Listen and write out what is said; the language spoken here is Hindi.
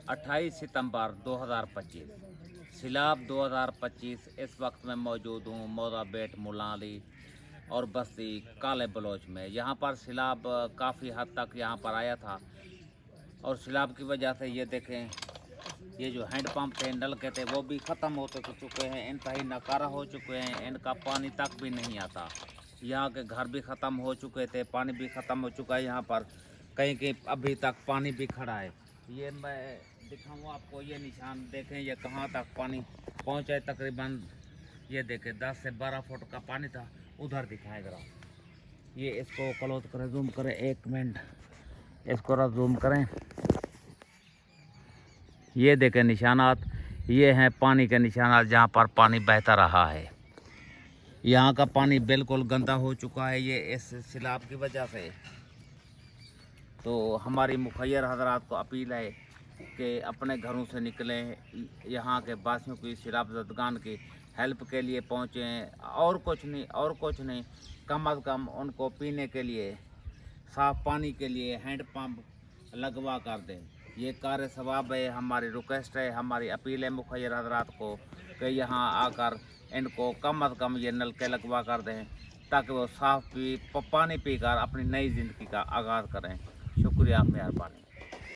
28 सितंबर 2025 सैलाब 2025। इस वक्त मैं मौजूद हूँ मौदा बेट मुलाली और बस्ती काले बलोच में। यहाँ पर सैलाब काफ़ी हद तक यहाँ पर आया था और सैलाब की वजह से ये देखें, ये जो हैंडपम्प थे, नलके थे, वो भी ख़त्म होते चुके हैं, इंतहाई नकारा हो चुके हैं, इनका पानी तक भी नहीं आता। यहाँ के घर भी ख़त्म हो चुके थे, पानी भी ख़त्म हो चुका है। यहाँ पर कहीं कहीं अभी तक पानी भी खड़ा है। ये मैं दिखाऊँ आपको, ये निशान देखें, ये कहाँ तक पानी पहुँचा है। तकरीबन ये देखें 10 से 12 फुट का पानी था। उधर दिखाए जरा, ये इसको क्लोज करें, जूम करें, 1 मिनट इसको जूम करें। ये देखें निशानात, ये हैं पानी के निशानात जहाँ पर पानी बहता रहा है। यहाँ का पानी बिल्कुल गंदा हो चुका है, ये इस सैलाब की वजह से। तो हमारी मुखैर हजरात को अपील है कि अपने घरों से निकलें, यहाँ के वासियों की सैलाब ज़दगान की हेल्प के लिए पहुँचें। और कुछ नहीं, और कुछ नहीं, कम अज़ कम उनको पीने के लिए, साफ़ पानी के लिए हैंडपम्प लगवा कर दें। ये कार्य सवाब है। हमारी रिक्वेस्ट है, हमारी अपील है मुखैर हजरात को कि यहाँ आकर इनको कम अज़ कम ये नलके लगवा कर दें, ताकि वो साफ़ पानी पीकर अपनी नई ज़िंदगी का आगाज़ करें। शुक्रिया, मेहरबानी।